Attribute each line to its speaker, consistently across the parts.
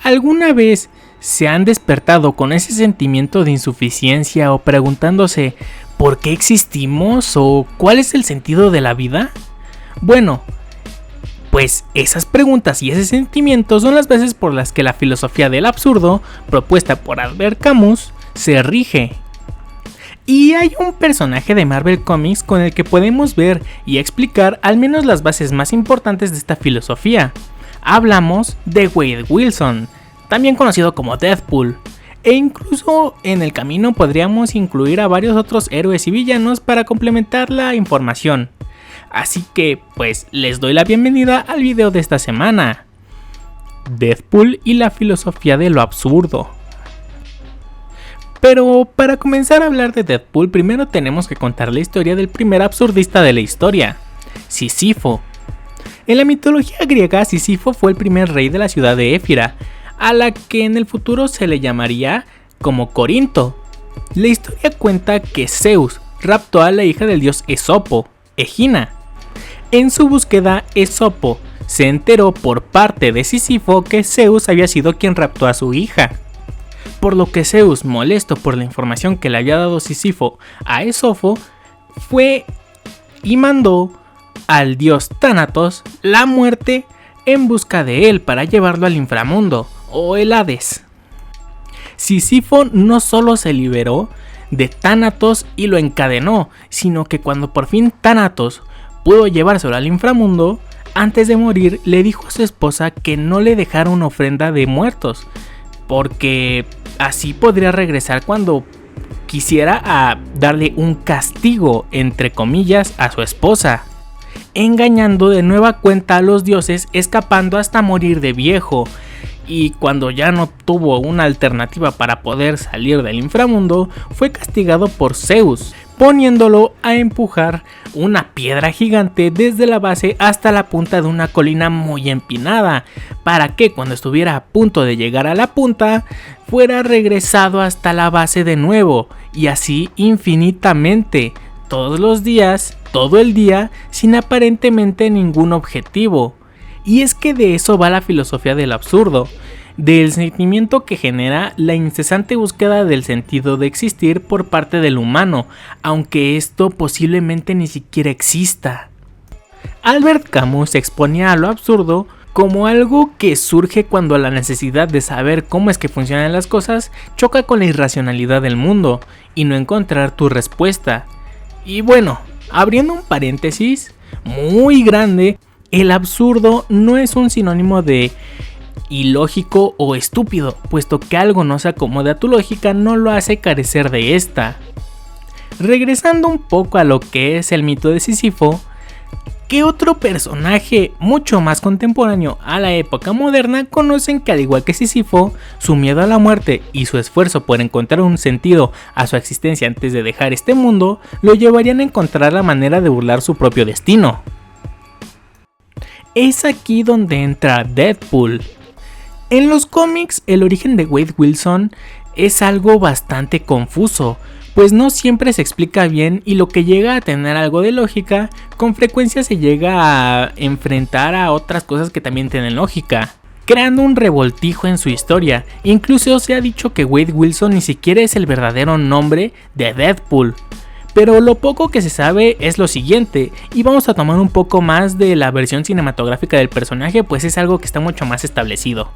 Speaker 1: ¿Alguna vez se han despertado con ese sentimiento de insuficiencia o preguntándose ¿por qué existimos o cuál es el sentido de la vida? Bueno, pues esas preguntas y ese sentimiento son las bases por las que la filosofía del absurdo, propuesta por Albert Camus, se rige. Y hay un personaje de Marvel Comics con el que podemos ver y explicar al menos las bases más importantes de esta filosofía. Hablamos de Wade Wilson, también conocido como Deadpool, e incluso en el camino podríamos incluir a varios otros héroes y villanos para complementar la información. Así que pues les doy la bienvenida al video de esta semana. Deadpool y la filosofía de lo absurdo. Pero para comenzar a hablar de Deadpool, primero tenemos que contar la historia del primer absurdista de la historia, Sísifo. En la mitología griega, Sísifo fue el primer rey de la ciudad de Éfira, a la que en el futuro se le llamaría como Corinto. La historia cuenta que Zeus raptó a la hija del dios Esopo, Egina. En su búsqueda, Esopo se enteró por parte de Sísifo que Zeus había sido quien raptó a su hija. Por lo que Zeus, molesto por la información que le había dado Sísifo a Esopo, fue y mandó al dios Tánatos la muerte en busca de él para llevarlo al inframundo o el Hades. Sísifo no solo se liberó de Tánatos y lo encadenó, sino que cuando por fin Tánatos pudo llevárselo al inframundo, antes de morir le dijo a su esposa que no le dejara una ofrenda de muertos, porque así podría regresar cuando quisiera a darle un castigo, entre comillas, a su esposa, engañando de nueva cuenta a los dioses, escapando hasta morir de viejo. Y cuando ya no tuvo una alternativa para poder salir del inframundo, fue castigado por Zeus, poniéndolo a empujar una piedra gigante desde la base hasta la punta de una colina muy empinada, para que cuando estuviera a punto de llegar a la punta, fuera regresado hasta la base de nuevo, y así infinitamente, todos los días, todo el día, sin aparentemente ningún objetivo. Y es que de eso va la filosofía del absurdo, del sentimiento que genera la incesante búsqueda del sentido de existir por parte del humano, aunque esto posiblemente ni siquiera exista. Albert Camus exponía a lo absurdo como algo que surge cuando la necesidad de saber cómo es que funcionan las cosas choca con la irracionalidad del mundo y no encontrar tu respuesta. Y bueno, abriendo un paréntesis muy grande, el absurdo no es un sinónimo de ilógico o estúpido, puesto que algo no se acomode a tu lógica no lo hace carecer de esta. Regresando un poco a lo que es el mito de Sísifo, ¿qué otro personaje mucho más contemporáneo a la época moderna conocen que al igual que Sísifo, su miedo a la muerte y su esfuerzo por encontrar un sentido a su existencia antes de dejar este mundo, lo llevarían a encontrar la manera de burlar su propio destino? Es aquí donde entra Deadpool. En los cómics, el origen de Wade Wilson es algo bastante confuso, pues no siempre se explica bien y lo que llega a tener algo de lógica, con frecuencia se llega a enfrentar a otras cosas que también tienen lógica, creando un revoltijo en su historia. Incluso se ha dicho que Wade Wilson ni siquiera es el verdadero nombre de Deadpool. Pero lo poco que se sabe es lo siguiente, y vamos a tomar un poco más de la versión cinematográfica del personaje, pues es algo que está mucho más establecido.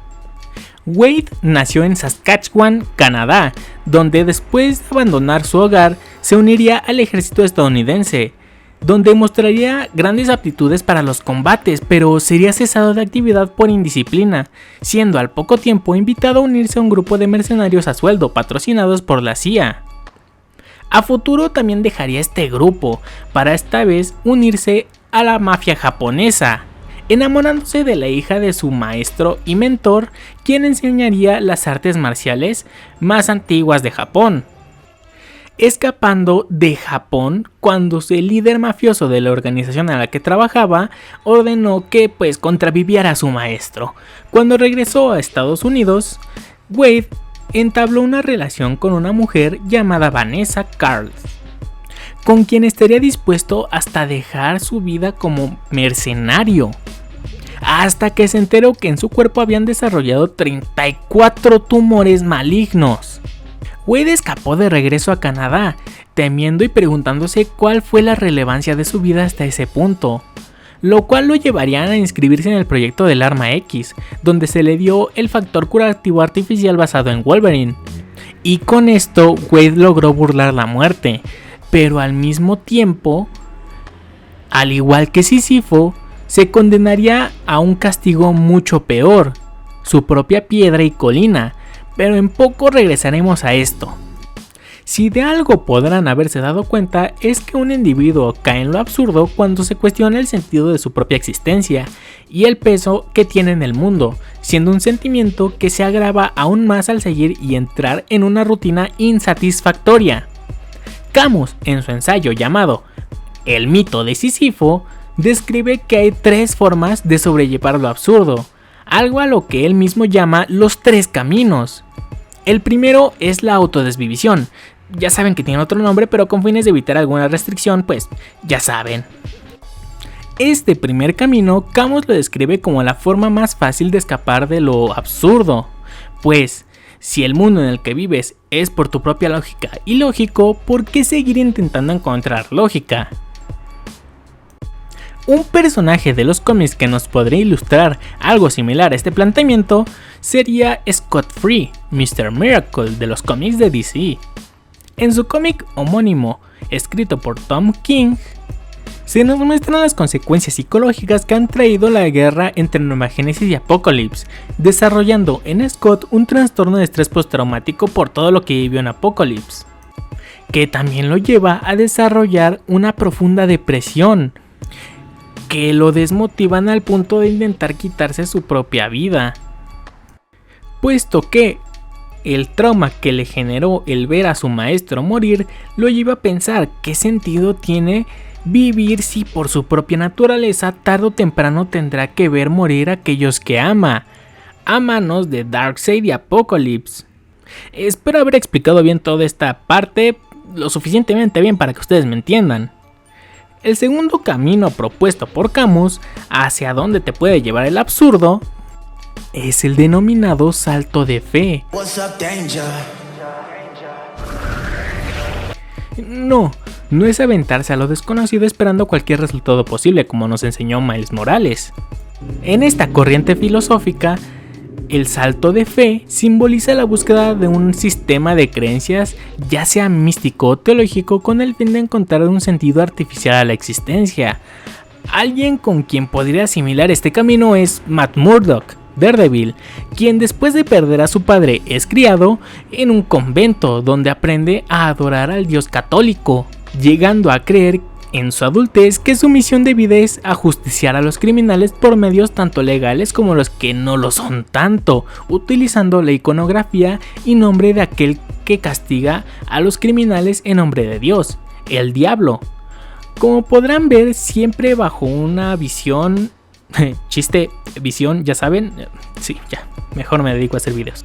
Speaker 1: Wade nació en Saskatchewan, Canadá, donde después de abandonar su hogar se uniría al ejército estadounidense, donde mostraría grandes aptitudes para los combates, pero sería cesado de actividad por indisciplina, siendo al poco tiempo invitado a unirse a un grupo de mercenarios a sueldo patrocinados por la CIA. A futuro también dejaría este grupo, para esta vez unirse a la mafia japonesa, enamorándose de la hija de su maestro y mentor, quien enseñaría las artes marciales más antiguas de Japón. Escapando de Japón cuando el líder mafioso de la organización a la que trabajaba ordenó que contraviviera a su maestro. Cuando regresó a Estados Unidos, Wade entabló una relación con una mujer llamada Vanessa Carls, con quien estaría dispuesto hasta dejar su vida como mercenario. hasta que se enteró que en su cuerpo habían desarrollado 34 tumores malignos. Wade escapó de regreso a Canadá, temiendo y preguntándose cuál fue la relevancia de su vida hasta ese punto, lo cual lo llevaría a inscribirse en el proyecto del Arma X, donde se le dio el factor curativo artificial basado en Wolverine. Y con esto Wade logró burlar la muerte, pero al mismo tiempo, al igual que Sísifo, se condenaría a un castigo mucho peor, su propia piedra y colina, pero en poco regresaremos a esto. Si de algo podrán haberse dado cuenta es que un individuo cae en lo absurdo cuando se cuestiona el sentido de su propia existencia y el peso que tiene en el mundo, siendo un sentimiento que se agrava aún más al seguir y entrar en una rutina insatisfactoria. Camus, en su ensayo llamado El mito de Sísifo, describe que hay 3 formas de sobrellevar lo absurdo, algo a lo que él mismo llama los 3 caminos. El primero es la autodesvivisión. Ya saben que tiene otro nombre, pero con fines de evitar alguna restricción, pues ya saben. Este primer camino, Camus lo describe como la forma más fácil de escapar de lo absurdo, pues si el mundo en el que vives es por tu propia lógica ilógico, ¿por qué seguir intentando encontrar lógica? Un personaje de los cómics que nos podría ilustrar algo similar a este planteamiento sería Scott Free, Mr. Miracle de los cómics de DC. En su cómic homónimo, escrito por Tom King, se nos muestran las consecuencias psicológicas que han traído la guerra entre Nueva Génesis y Apokolips, desarrollando en Scott un trastorno de estrés postraumático por todo lo que vivió en Apokolips, que también lo lleva a desarrollar una profunda depresión, que lo desmotivan al punto de intentar quitarse su propia vida, puesto que el trauma que le generó el ver a su maestro morir lo lleva a pensar qué sentido tiene vivir si por su propia naturaleza tarde o temprano tendrá que ver morir a aquellos que ama, a manos de Darkseid y Apokolips. Espero haber explicado bien toda esta parte, lo suficientemente bien para que ustedes me entiendan. El segundo camino propuesto por Camus hacia donde te puede llevar el absurdo es el denominado salto de fe. No es aventarse a lo desconocido esperando cualquier resultado posible como nos enseñó Miles Morales. En esta corriente filosófica, el salto de fe simboliza la búsqueda de un sistema de creencias, ya sea místico o teológico, con el fin de encontrar un sentido artificial a la existencia. Alguien con quien podría asimilar este camino es Matt Murdock, Daredevil, quien después de perder a su padre es criado en un convento donde aprende a adorar al Dios católico, llegando a creer en su adultez que su misión de vida es ajusticiar a los criminales por medios tanto legales como los que no lo son tanto, utilizando la iconografía y nombre de aquel que castiga a los criminales en nombre de Dios, el diablo. Como podrán ver, siempre bajo una visión... visión, ya saben, sí, ya, mejor me dedico a hacer videos.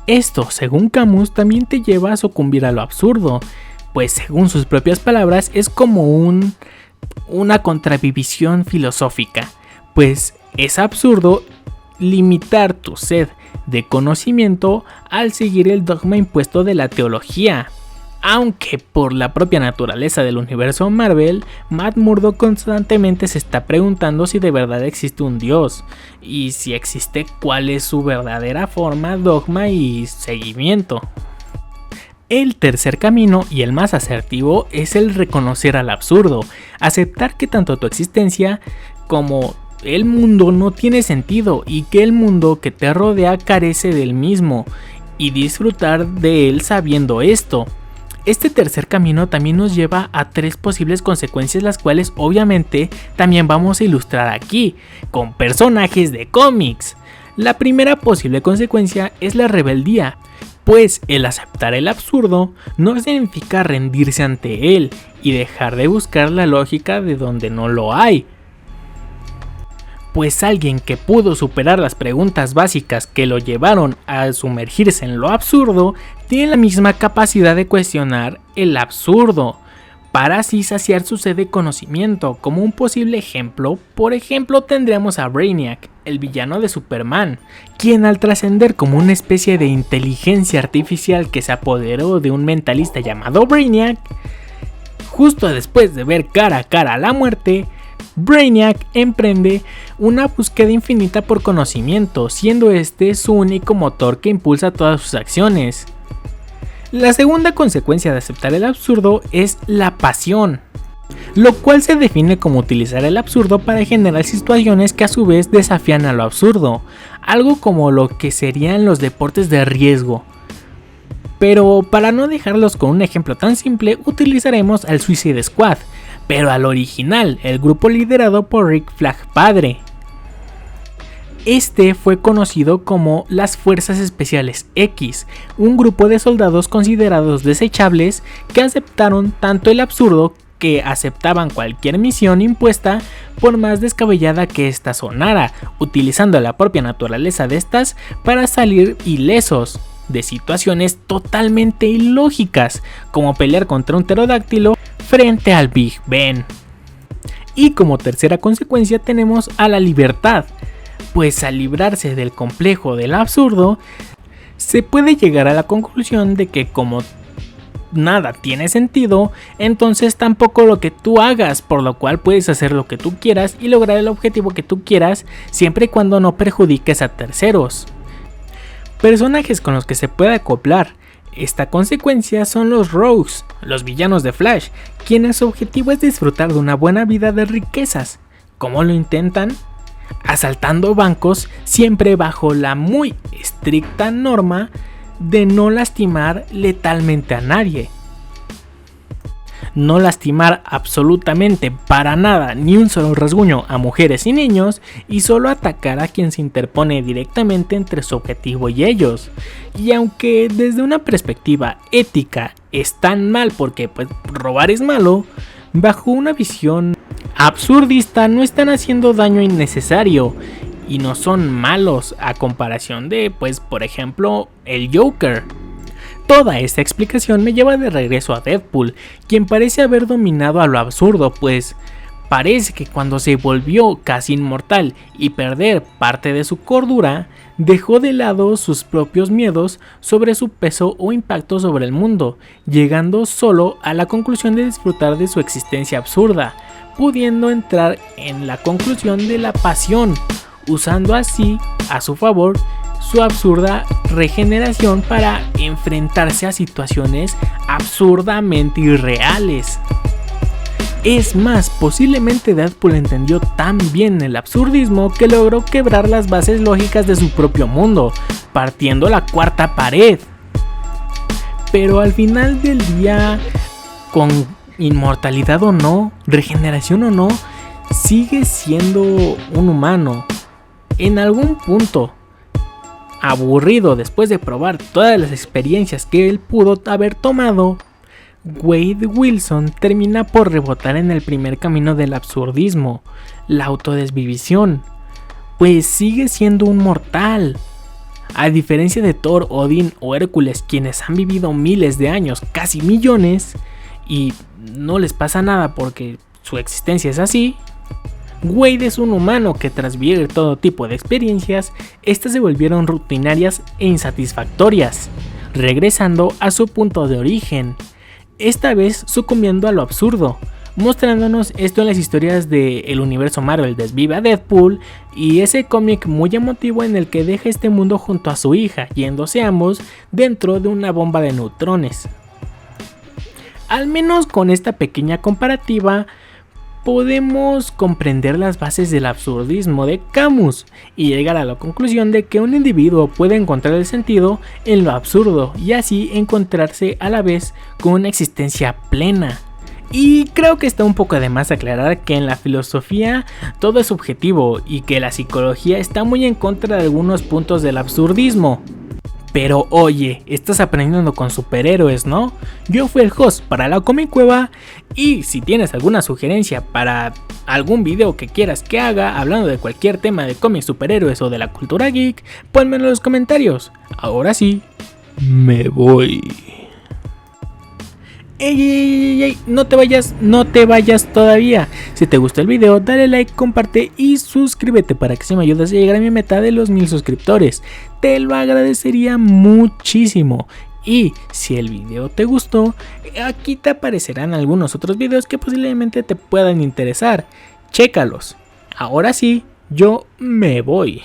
Speaker 1: Esto, según Camus, también te lleva a sucumbir a lo absurdo, pues según sus propias palabras es como una contravivisión filosófica, pues es absurdo limitar tu sed de conocimiento al seguir el dogma impuesto de la teología. Aunque por la propia naturaleza del universo Marvel, Matt Murdock constantemente se está preguntando si de verdad existe un dios, y si existe, cuál es su verdadera forma, dogma y seguimiento. El tercer camino, y el más asertivo, es el reconocer al absurdo, aceptar que tanto tu existencia como el mundo no tiene sentido y que el mundo que te rodea carece del mismo, y disfrutar de él sabiendo esto. Este tercer camino también nos lleva a 3 posibles consecuencias, las cuales obviamente también vamos a ilustrar aquí, con personajes de cómics. La primera posible consecuencia es la rebeldía, pues el aceptar el absurdo no significa rendirse ante él y dejar de buscar la lógica de donde no lo hay. Pues alguien que pudo superar las preguntas básicas que lo llevaron a sumergirse en lo absurdo, tiene la misma capacidad de cuestionar el absurdo, para así saciar su sed de conocimiento. Como un posible ejemplo, por ejemplo tendríamos a Brainiac, el villano de Superman, quien al trascender como una especie de inteligencia artificial que se apoderó de un mentalista llamado Brainiac, justo después de ver cara a cara a la muerte, Brainiac emprende una búsqueda infinita por conocimiento, siendo este su único motor que impulsa todas sus acciones. La segunda consecuencia de aceptar el absurdo es la pasión, lo cual se define como utilizar el absurdo para generar situaciones que a su vez desafían a lo absurdo, algo como lo que serían los deportes de riesgo. Pero para no dejarlos con un ejemplo tan simple, utilizaremos al Suicide Squad, pero al original, el grupo liderado por Rick Flag padre. Este fue conocido como las Fuerzas Especiales X, un grupo de soldados considerados desechables que aceptaron tanto el absurdo que aceptaban cualquier misión impuesta por más descabellada que ésta sonara, utilizando la propia naturaleza de estas para salir ilesos de situaciones totalmente ilógicas, como pelear contra un pterodáctilo frente al Big Ben. Y como tercera consecuencia tenemos a la libertad, pues al librarse del complejo del absurdo, se puede llegar a la conclusión de que como nada tiene sentido, entonces tampoco lo que tú hagas, por lo cual puedes hacer lo que tú quieras y lograr el objetivo que tú quieras, siempre y cuando no perjudiques a terceros. Personajes con los que se puede acoplar esta consecuencia son los Rogues, los villanos de Flash, quienes su objetivo es disfrutar de una buena vida de riquezas. ¿Cómo lo intentan? Asaltando bancos, siempre bajo la muy estricta norma de no lastimar letalmente a nadie. No lastimar absolutamente para nada ni un solo rasguño a mujeres y niños, y solo atacar a quien se interpone directamente entre su objetivo y ellos. Y aunque desde una perspectiva ética están mal porque pues robar es malo, bajo una visión absurdista no están haciendo daño innecesario y no son malos a comparación de pues por ejemplo el Joker. Toda esta explicación me lleva de regreso a Deadpool, quien parece haber dominado a lo absurdo, pues parece que cuando se volvió casi inmortal y perder parte de su cordura, dejó de lado sus propios miedos sobre su peso o impacto sobre el mundo, llegando solo a la conclusión de disfrutar de su existencia absurda, pudiendo entrar en la conclusión de la pasión, usando así a su favor su absurda regeneración para enfrentarse a situaciones absurdamente irreales. Es más, posiblemente Deadpool entendió tan bien el absurdismo que logró quebrar las bases lógicas de su propio mundo, partiendo la cuarta pared. Pero al final del día, con inmortalidad o no, regeneración o no, sigue siendo un humano. En algún punto, aburrido después de probar todas las experiencias que él pudo haber tomado, Wade Wilson termina por rebotar en el primer camino del absurdismo, la autodesvivisión, pues sigue siendo un mortal. A diferencia de Thor, Odín o Hércules, quienes han vivido miles de años, casi millones, y no les pasa nada porque su existencia es así, Wade es un humano que tras vivir todo tipo de experiencias, estas se volvieron rutinarias e insatisfactorias, regresando a su punto de origen, esta vez sucumbiendo a lo absurdo, mostrándonos esto en las historias del universo Marvel Desvive a Deadpool y ese cómic muy emotivo en el que deja este mundo junto a su hija, yéndose ambos dentro de una bomba de neutrones. Al menos con esta pequeña comparativa, podemos comprender las bases del absurdismo de Camus y llegar a la conclusión de que un individuo puede encontrar el sentido en lo absurdo y así encontrarse a la vez con una existencia plena. Y creo que está un poco de más aclarar que en la filosofía todo es subjetivo y que la psicología está muy en contra de algunos puntos del absurdismo. Pero oye, estás aprendiendo con superhéroes, ¿no? Yo fui el host para la Comic Cueva y si tienes alguna sugerencia para algún video que quieras que haga hablando de cualquier tema de cómics, superhéroes o de la cultura geek, ponmelo en los comentarios. Ahora sí, me voy. ¡Ey! No te vayas todavía. Si te gustó el video, dale like, comparte y suscríbete para que se me ayudes a llegar a mi meta de los 1000 suscriptores. Te lo agradecería muchísimo. Y si el video te gustó, aquí te aparecerán algunos otros videos que posiblemente te puedan interesar. Chécalos. Ahora sí, yo me voy.